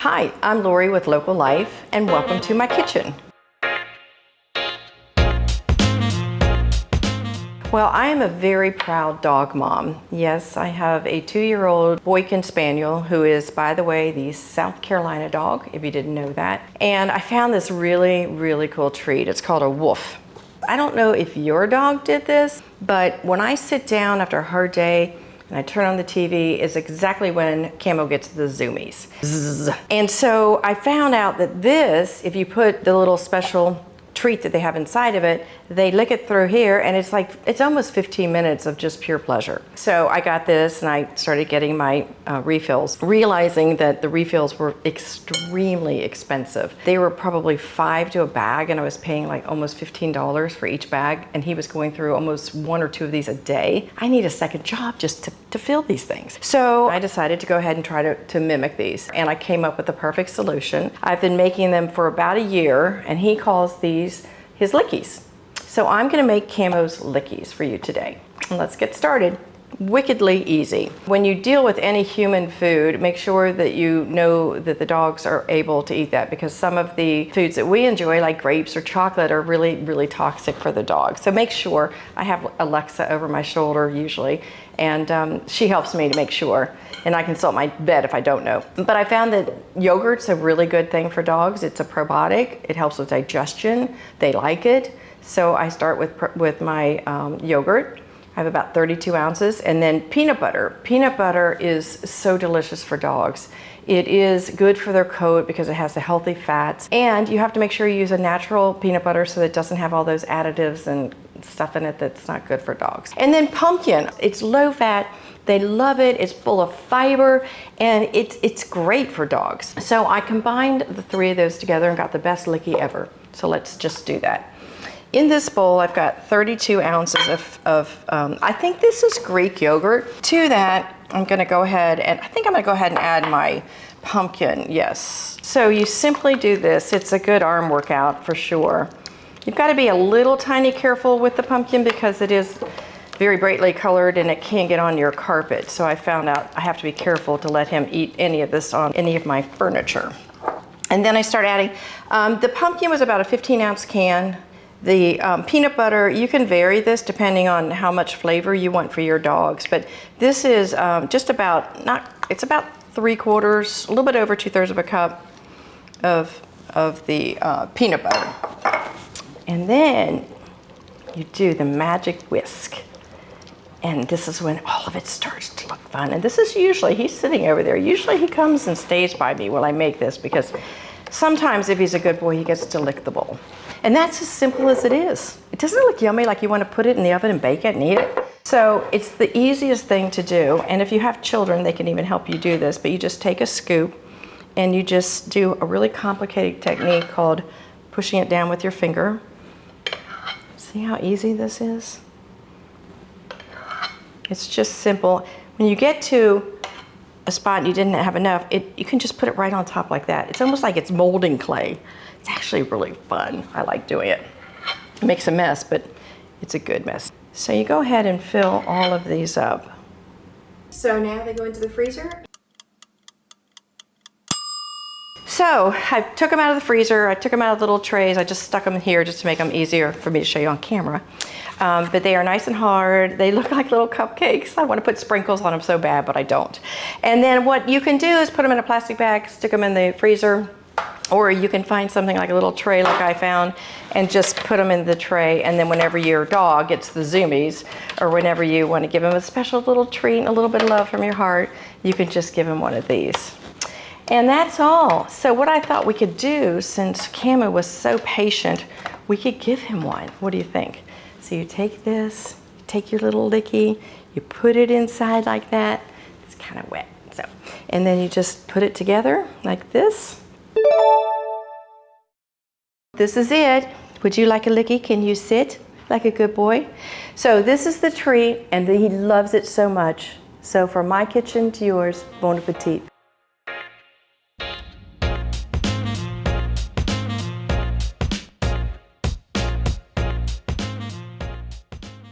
Hi, I'm Lori with Local Life, and welcome to my kitchen. Well, I am a very proud dog mom. Yes, I have a 2-year-old Boykin Spaniel who is, by the way, the South Carolina dog, if you didn't know that. And I found this really cool treat. It's called a woof. I don't know if your dog did this, but when I sit down after a hard day and I turn on the TV, is exactly when Camo gets the zoomies. Zzz. And so I found out that this, if you put the little special treat that they have inside of it, they lick it through here, and it's almost 15 minutes of just pure pleasure. So I got this and I started getting my refills, realizing that the refills were extremely expensive. They were probably $5 to a bag, and I was paying like almost $15 for each bag, and he was going through almost 1 or 2 of these a day. I need a second job just to fill these things. So I decided to go ahead and try to mimic these, and I came up with the perfect solution. I've been making them for about a year, and he calls these his lickies. So I'm gonna make Camo's lickies for you today. Let's get started. Wickedly easy. When you deal with any human food, make sure that you know that the dogs are able to eat that, because some of the foods that we enjoy, like grapes or chocolate, are really toxic for the dog. So make sure, I have Alexa over my shoulder usually, and she helps me to make sure, and I consult my vet if I don't know. But I found that yogurt's a really good thing for dogs. It's a probiotic. It helps with digestion. They like it. So I start with my yogurt. I have about 32 ounces, and then peanut butter. Peanut butter is so delicious for dogs. It is good for their coat because it has the healthy fats, and you have to make sure you use a natural peanut butter so that it doesn't have all those additives and stuff in it that's not good for dogs. And then pumpkin, it's low fat. They love it. It's full of fiber, and it's great for dogs. So I combined the 3 of those together and got the best licky ever. So let's just do that. In this bowl, I've got 32 ounces of I think this is Greek yogurt. To that, I'm gonna go ahead and add my pumpkin, yes. So you simply do this. It's a good arm workout for sure. You've got to be a little tiny careful with the pumpkin because it is very brightly colored and it can get on your carpet. So I found out I have to be careful to let him eat any of this on any of my furniture. And then I start adding, the pumpkin was about a 15-ounce can. The peanut butter, you can vary this depending on how much flavor you want for your dogs, but this is just about, it's about 3/4, a little bit over 2/3 of a cup of the peanut butter. And then you do the magic whisk. And this is when all of it starts to look fun. And this is usually, he's sitting over there. Usually he comes and stays by me while I make this, because sometimes if he's a good boy, he gets to lick the bowl. And that's as simple as it is. It doesn't look yummy like you want to put it in the oven and bake it and eat it. So it's the easiest thing to do. And if you have children, they can even help you do this. But you just take a scoop and you just do a really complicated technique called pushing it down with your finger. See how easy this is? It's just simple. When you get to a spot and you didn't have enough, you can just put it right on top like that. It's almost like it's molding clay. It's actually really fun. I like doing it. It makes a mess, but it's a good mess. So you go ahead and fill all of these up. So now they go into the freezer. So I took them out of the freezer. I took them out of little trays. I just stuck them in here just to make them easier for me to show you on camera. But they are nice and hard. They look like little cupcakes. I want to put sprinkles on them so bad, but I don't. And then what you can do is put them in a plastic bag, stick them in the freezer, or you can find something like a little tray like I found and just put them in the tray. And then whenever your dog gets the zoomies, or whenever you want to give him a special little treat and a little bit of love from your heart, you can just give him one of these. And that's all. So what I thought we could do, since Camo was so patient, we could give him one. What do you think? So you take this, you take your little licky, you put it inside like that. It's kind of wet. So, and then you just put it together like this. This is it. Would you like a licky? Can you sit like a good boy? So this is the treat, and he loves it so much. So from my kitchen to yours, bon appetit.